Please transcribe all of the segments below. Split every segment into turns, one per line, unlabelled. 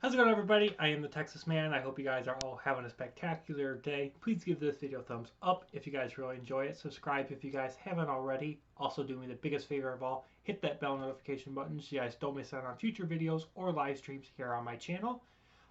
How's it going, everybody? I am the Texas Man. I hope you guys are all having a spectacular day. Please give this video a thumbs up if you guys really enjoy it. Subscribe if you guys haven't already. Also, do me the biggest favor of all, hit that bell notification button so you guys don't miss out on future videos or live streams here on my channel.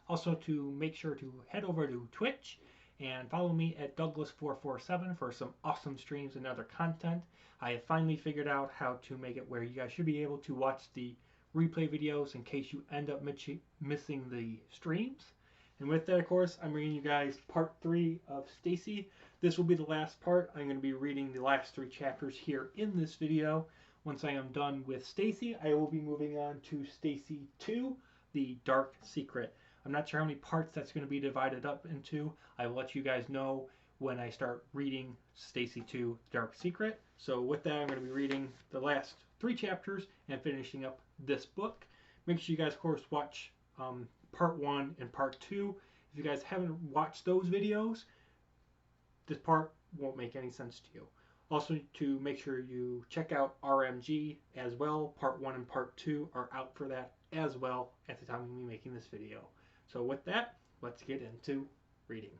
Also, to make sure to head over to Twitch and follow me at Douglas447 for some awesome streams and other content. I have finally figured out how to make it where you guys should be able to watch the replay videos in case you end up missing the streams. And with that, of course, I'm reading you guys part 3 of Stacey. This will be the last part. I'm going to be reading the last 3 chapters here in this video. Once I am done with Stacey, I will be moving on to Stacey 2, The Dark Secret. I'm not sure how many parts that's going to be divided up into. I will let you guys know when I start reading Stacey 2, Dark Secret. So with that, I'm going to be reading the last 3 chapters and finishing up this book. Make sure you guys, of course, watch part 1 and part 2. If you guys haven't watched those videos, this part won't make any sense to you. Also, to make sure you check out RMG as well. Part 1 and part 2 are out for that as well at the time of me making this video. So with that, let's get into reading.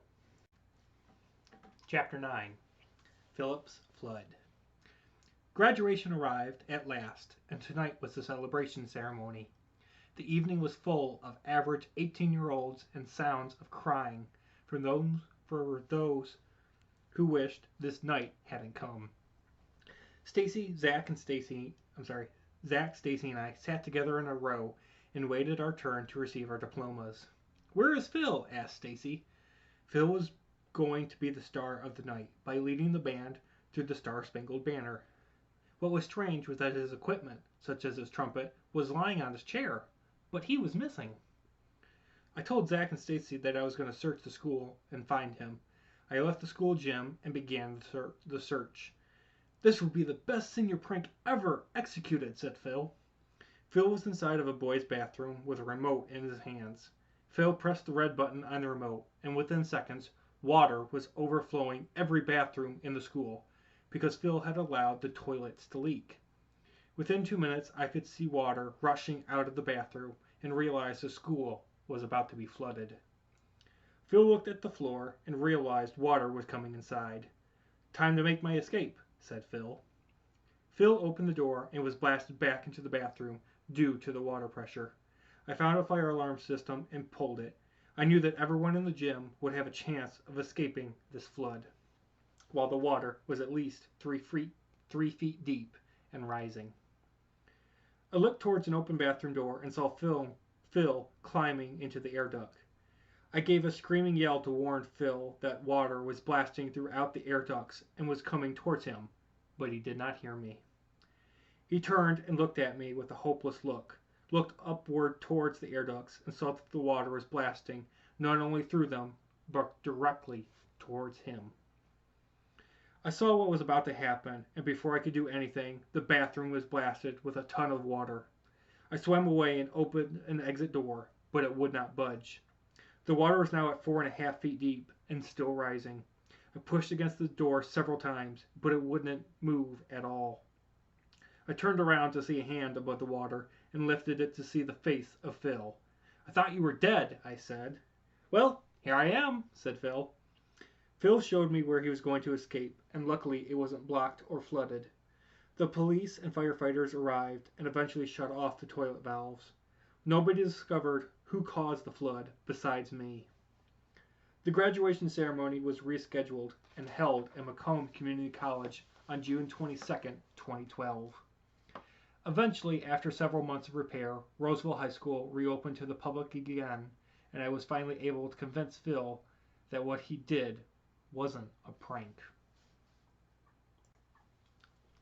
Chapter 9, Philip's Flood. Graduation arrived at last, and tonight was the celebration ceremony. The evening was full of average 18-year-olds and sounds of crying for those who wished this night hadn't come. Zach, Stacey, and I sat together in a row and waited our turn to receive our diplomas. "Where is Phil?" asked Stacey. Phil was going to be the star of the night by leading the band through the Star-Spangled Banner. What was strange was that his equipment, such as his trumpet, was lying on his chair, but he was missing. I told Zach and Stacey that I was going to search the school and find him. I left the school gym and began the search. "This will be the best senior prank ever executed," said Phil. Phil was inside of a boy's bathroom with a remote in his hands. Phil pressed the red button on the remote, and within seconds, water was overflowing every bathroom in the school, because Phil had allowed the toilets to leak. Within 2 minutes, I could see water rushing out of the bathroom and realized the school was about to be flooded. Phil looked at the floor and realized water was coming inside. "Time to make my escape," said Phil. Phil opened the door and was blasted back into the bathroom due to the water pressure. I found a fire alarm system and pulled it. I knew that everyone in the gym would have a chance of escaping this flood, while the water was at least 3 feet deep and rising. I looked towards an open bathroom door and saw Phil climbing into the air duct. I gave a screaming yell to warn Phil that water was blasting throughout the air ducts and was coming towards him, but he did not hear me. He turned and looked at me with a hopeless looked upward towards the air ducts and saw that the water was blasting not only through them, but directly towards him. I saw what was about to happen, and before I could do anything, the bathroom was blasted with a ton of water. I swam away and opened an exit door, but it would not budge. The water was now at 4.5 feet deep and still rising. I pushed against the door several times, but it wouldn't move at all. I turned around to see a hand above the water and lifted it to see the face of Phil. "I thought you were dead," I said. "Well, here I am," said Phil. Phil showed me where he was going to escape, and luckily it wasn't blocked or flooded. The police and firefighters arrived and eventually shut off the toilet valves. Nobody discovered who caused the flood besides me. The graduation ceremony was rescheduled and held at Macomb Community College on June 22, 2012. Eventually, after several months of repair, Roseville High School reopened to the public again, and I was finally able to convince Phil that what he did wasn't a prank.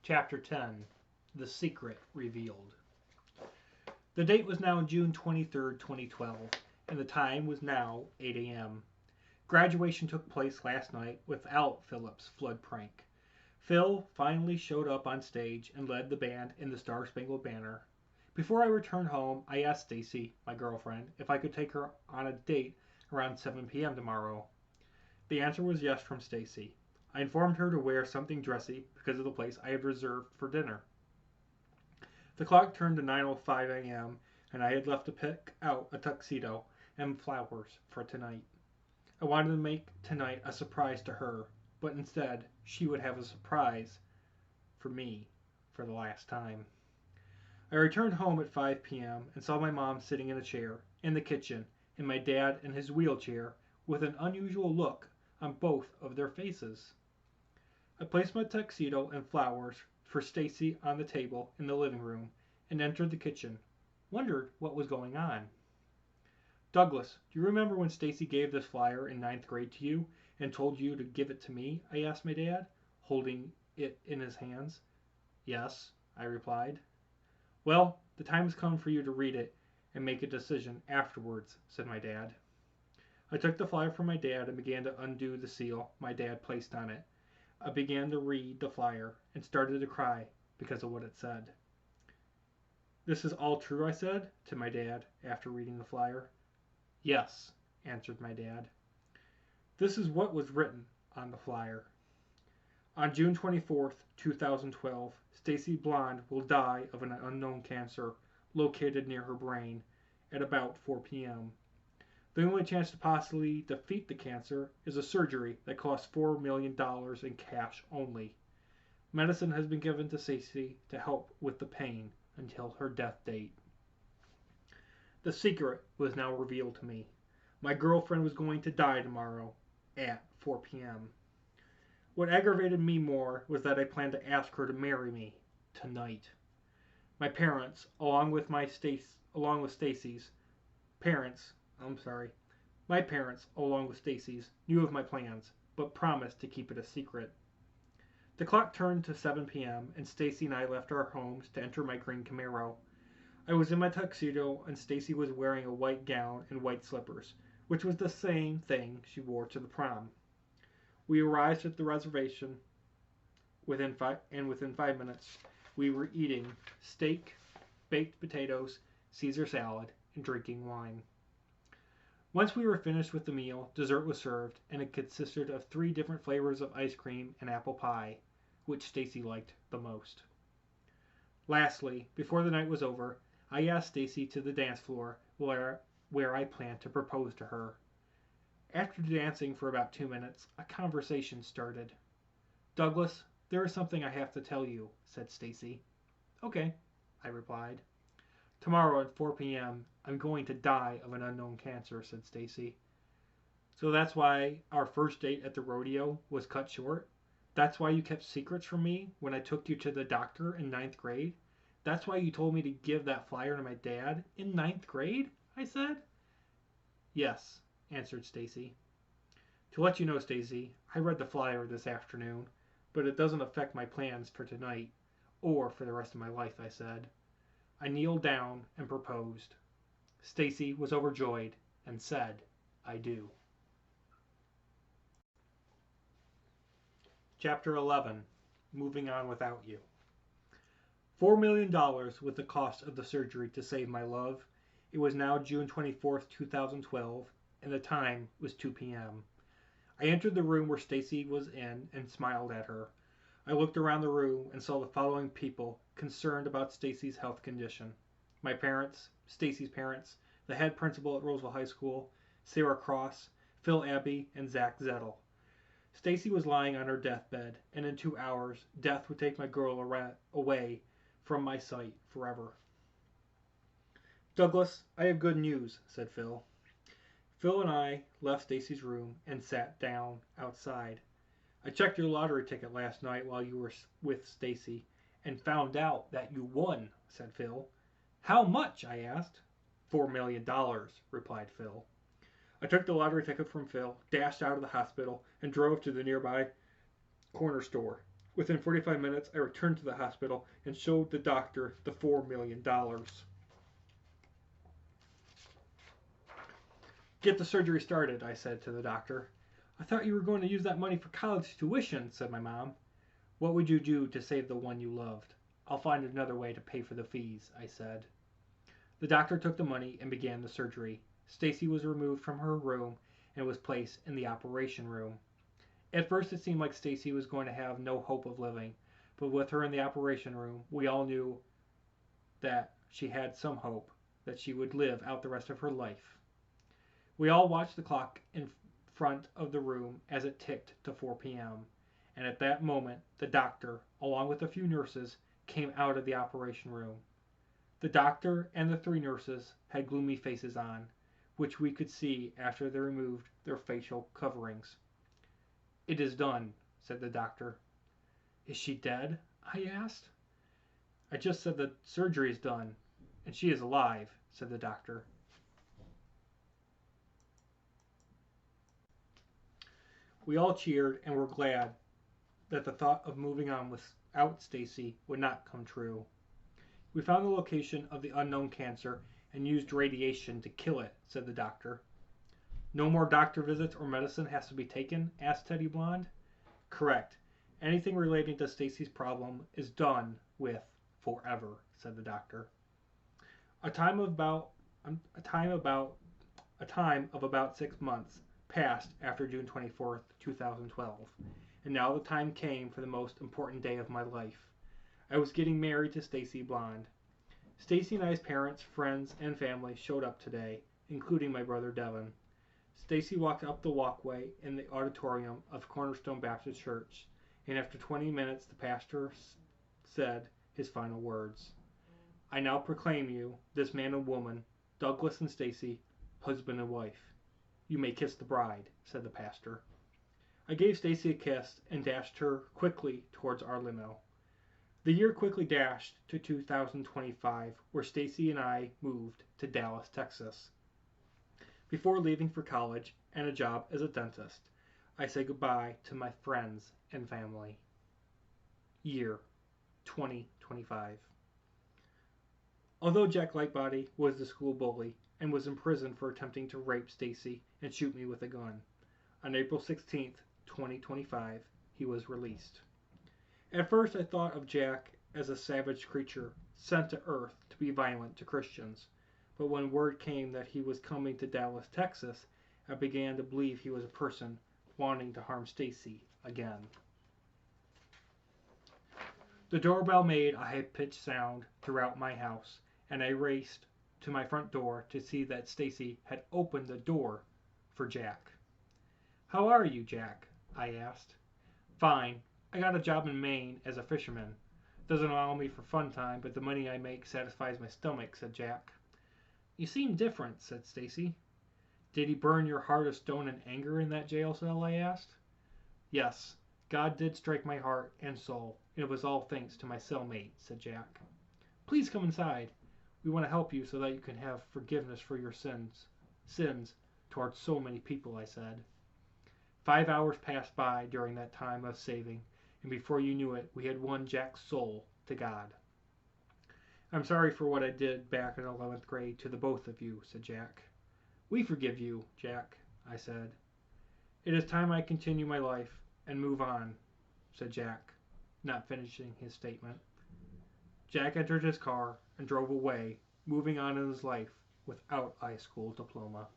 Chapter 10, The Secret Revealed. The date was now June 23, 2012, and the time was now 8 a.m. Graduation took place last night without Philip's flood prank. Phil finally showed up on stage and led the band in the Star-Spangled Banner. Before I returned home, I asked Stacey, my girlfriend, if I could take her on a date around 7 p.m. tomorrow. The answer was yes from Stacey. I informed her to wear something dressy because of the place I had reserved for dinner. The clock turned to 9:05 a.m., and I had left to pick out a tuxedo and flowers for tonight. I wanted to make tonight a surprise to her, but instead she would have a surprise for me for the last time. I returned home at 5 p.m. and saw my mom sitting in a chair in the kitchen and my dad in his wheelchair with an unusual look on both of their faces. I placed my tuxedo and flowers for Stacey on the table in the living room and entered the kitchen. Wondered what was going on. Douglas, do you remember when Stacey gave this flyer in ninth grade to you and told you to give it to me? I asked my dad, holding it in his hands. Yes, I replied. Well, the time has come for you to read it and make a decision afterwards, said my dad. I took the flyer from my dad and began to undo the seal my dad placed on it. I began to read the flyer and started to cry because of what it said. This is all true, I said to my dad after reading the flyer. Yes, answered my dad. This is what was written on the flyer. On June 24th, 2012, Stacey Blonde will die of an unknown cancer located near her brain at about 4 p.m. The only chance to possibly defeat the cancer is a surgery that costs $4 million in cash only. Medicine has been given to Stacey to help with the pain until her death date. The secret was now revealed to me. My girlfriend was going to die tomorrow at 4 p.m. What aggravated me more was that I planned to ask her to marry me tonight. My parents, along with Stacey's parents, my parents, along with Stacey's, knew of my plans, but promised to keep it a secret. The clock turned to 7 p.m. and Stacey and I left our homes to enter my green Camaro. I was in my tuxedo and Stacey was wearing a white gown and white slippers, which was the same thing she wore to the prom. We arrived at the reservation within 5 minutes we were eating steak, baked potatoes, Caesar salad, and drinking wine. Once we were finished with the meal, dessert was served, and it consisted of 3 different flavors of ice cream and apple pie, which Stacey liked the most. Lastly, before the night was over, I asked Stacey to the dance floor where I planned to propose to her. After dancing for about 2 minutes, a conversation started. Douglas, there is something I have to tell you, said Stacey. Okay, I replied. Tomorrow at 4 p.m., I'm going to die of an unknown cancer, said Stacey. So that's why our first date at the rodeo was cut short? That's why you kept secrets from me when I took you to the doctor in ninth grade? That's why you told me to give that flyer to my dad in ninth grade? I said. Yes, answered Stacey. To let you know, Stacey, I read the flyer this afternoon, but it doesn't affect my plans for tonight or for the rest of my life, I said. I kneeled down and proposed. Stacey was overjoyed and said, I do. Chapter 11, Moving On Without You. $4 million was the cost of the surgery to save my love. It was now June 24th, 2012, and the time was 2 p.m. I entered the room where Stacey was in and smiled at her. I looked around the room and saw the following people concerned about Stacey's health condition. My parents, Stacey's parents, the head principal at Roseville High School, Sarah Cross, Phil Abbey, and Zach Zettel. Stacey was lying on her deathbed, and in 2 hours, death would take my girl away from my sight forever. Douglas, I have good news, said Phil. Phil and I left Stacey's room and sat down outside. I checked your lottery ticket last night while you were with Stacey and found out that you won, said Phil. How much? I asked. $4 million, replied Phil. I took the lottery ticket from Phil, dashed out of the hospital, and drove to the nearby corner store. Within 45 minutes, I returned to the hospital and showed the doctor the $4 million. Get the surgery started, I said to the doctor. I thought you were going to use that money for college tuition, said my mom. What would you do to save the one you loved? I'll find another way to pay for the fees, I said. The doctor took the money and began the surgery. Stacey was removed from her room and was placed in the operation room. At first it seemed like Stacey was going to have no hope of living, but with her in the operation room, we all knew that she had some hope that she would live out the rest of her life. We all watched the clock in front of the room as it ticked to 4 p.m. And at that moment, the doctor, along with a few nurses, came out of the operation room. The doctor and the 3 nurses had gloomy faces on, which we could see after they removed their facial coverings. "It is done," said the doctor. "Is she dead?" I asked. "I just said the surgery is done, and she is alive," said the doctor. We all cheered and were glad that the thought of moving on without Stacey would not come true. "We found the location of the unknown cancer and used radiation to kill it," said the doctor. "No more doctor visits or medicine has to be taken?" asked Teddy Blonde. "Correct. Anything relating to Stacey's problem is done with forever," said the doctor. A time of about 6 months passed after June 24th, 2012, and now the time came for the most important day of my life. I was getting married to Stacey Blonde. Stacey and I's parents, friends, and family showed up today, including my brother Devin. Stacey walked up the walkway in the auditorium of Cornerstone Baptist Church, and after 20 minutes the pastor said his final words. "I now proclaim you, this man and woman, Douglas and Stacey, husband and wife. You may kiss the bride," said the pastor. I gave Stacey a kiss and dashed her quickly towards our limo. The year quickly dashed to 2025, where Stacey and I moved to Dallas, Texas. Before leaving for college and a job as a dentist, I say goodbye to my friends and family. Year 2025. Although Jack Lightbody was the school bully and was in prison for attempting to rape Stacey and shoot me with a gun, on April 16th, 2025, he was released. At first I thought of Jack as a savage creature sent to Earth to be violent to Christians, but when word came that he was coming to Dallas, Texas, I began to believe he was a person wanting to harm Stacey again. The doorbell made a high-pitched sound throughout my house, and I raced to my front door to see that Stacey had opened the door for Jack. "How are you, Jack?" I asked. "Fine. I got a job in Maine as a fisherman. Doesn't allow me for fun time, but the money I make satisfies my stomach," said Jack. "You seem different," said Stacey. "Did he burn your heart of stone in anger in that jail cell?" I asked. "Yes, God did strike my heart and soul, and it was all thanks to my cellmate," said Jack. "Please come inside. We want to help you so that you can have forgiveness for your sins towards so many people," I said. 5 hours passed by during that time of saving, and before you knew it, we had won Jack's soul to God. "I'm sorry for what I did back in 11th grade to the both of you," said Jack. "We forgive you, Jack," I said. "It is time I continue my life and move on," said Jack, not finishing his statement. Jack entered his car and drove away, moving on in his life without a high school diploma.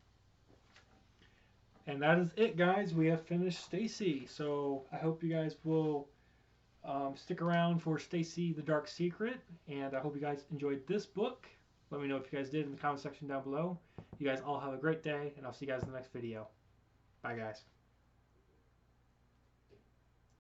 And that is it, guys. We have finished Stacey. So I hope you guys will stick around for Stacey the Dark Secret. And I hope you guys enjoyed this book. Let me know if you guys did in the comment section down below. You guys all have a great day, and I'll see you guys in the next video. Bye, guys.